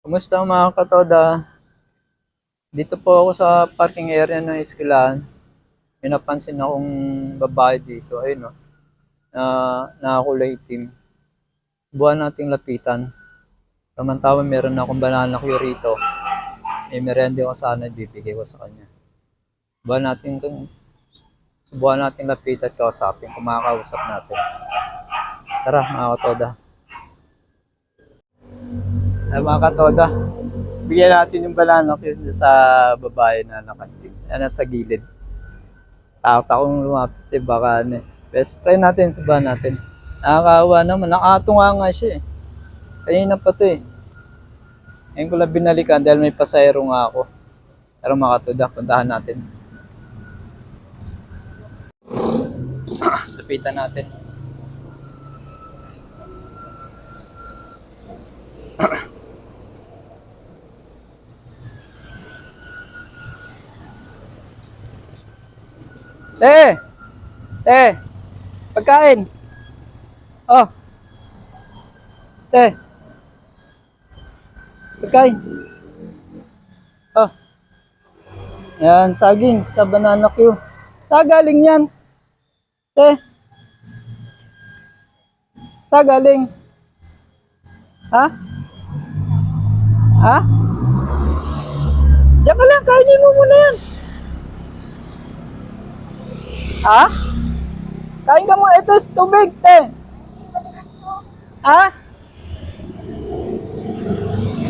Kumusta mga katoda? Dito po ako sa parking area ng eskwelahan. May napansin akong babae dito. Ayun, no? Na nakakulay itim. Buwan nating lapitan. Samantala meron akong banana queue rito. May merienda ko sana ibibigay ko sa kanya. Buwan natin subukan nating lapitan at kausapin kung makakausap natin. Tara mga katoda. Ay mga katoda, bigyan natin yung banana queue sa babae na nakaitim. Yan nasa gilid. Takot akong lumapit baka ano eh. Best friend natin, subahan natin. Nakakaawa naman, nakatunga nga siya eh. Kanina pa to eh. Ngayon ko lang binalikan dahil may pasayro nga ako. Pero makatuda, puntahan natin. Lapitan natin. Te! Te! Pagkain! Oh! Te! Pagkain! Oh! Yan, saging sa banana queue. Saan galing yan? Te! Saan galing? Ha? Ha? Diyan ka lang, kainin mo muna yan. Ha? Kain ka muna. Ito, tubig, te. Ha?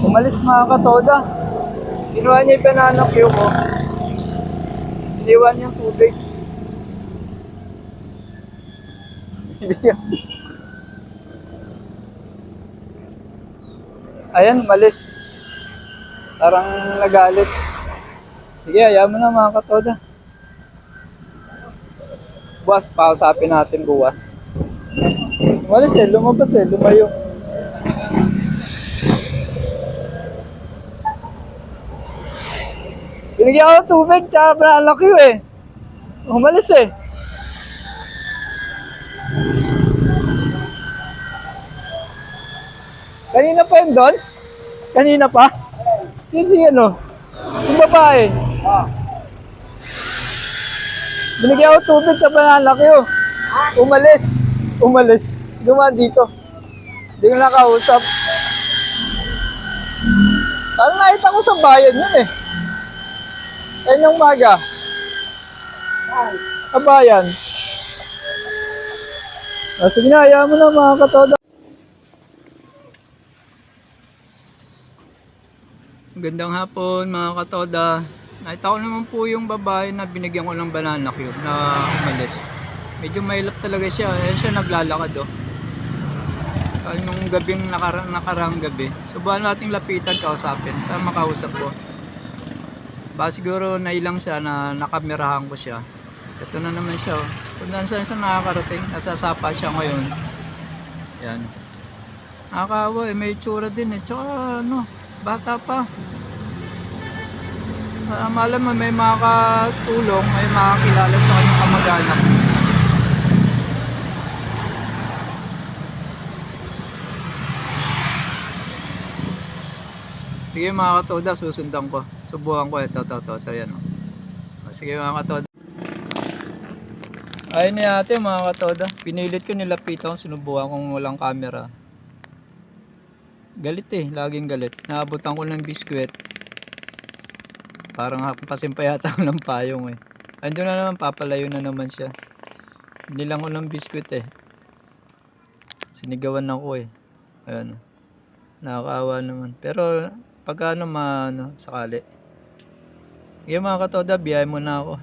Umalis mga katoda. Kinuha niya yung banana queue ko. Iniwan niyang tubig. Ayan, umalis. Parang nagalit. Sige, ayaw mo na mga katoda. Buwas, pausapin natin buwas. Umalis eh, lumabas eh, lumayo. Binigyan ako ng tubig, tsaka banana queue eh. Umalis eh. Kanina pa yun doon? Kanina pa? Yung si ano? Yung babae. Binigyan ako tubig sa banana queue. Umalis. Umalis. Dumaan dito. Hindi ko nakausap. Parang nakita ko sa bayan yun eh. Yan yung umaga. Sa bayan. Sige na, ayaw mo na mga katoda. Magandang hapon mga katoda. Nakita ko naman po yung babae na binigyan ko ng banana queue na umalis. Medyo mailap talaga siya. Ayan siya naglalakad oh. Nung gabing nakarang gabi. Subukan nating lapitan, kausapin. Saan makausap ko? Ba siguro nailang siya na nakamerahan ko siya. Ito na naman siya oh. Kung saan siya nakakarating, nasasapa siya ngayon. Yan. Nakakaawa eh, may itsura din eh. Tsaka ano, bata pa. Malam mo may makakatulong, may makakilala sa kanyang kamag-anak. Sige mga katoda, susundan ko. Subukan ko ito, yan. Sige mga katoda. Ayun ni ate mga katoda. Pinilit ko nilapitan, sinubukan kong walang camera. Galit eh, laging galit. Naabutan ko ng biskwit. Parang hampasin pa yata ng payong eh. Andun na naman, papalayo na naman siya. Nilang ko ng biskwit eh. Sinigawan ako eh. Ayan. Nakakaawa naman. Pero pagka ano sakali. Yung mga katoda, biyahe muna ako.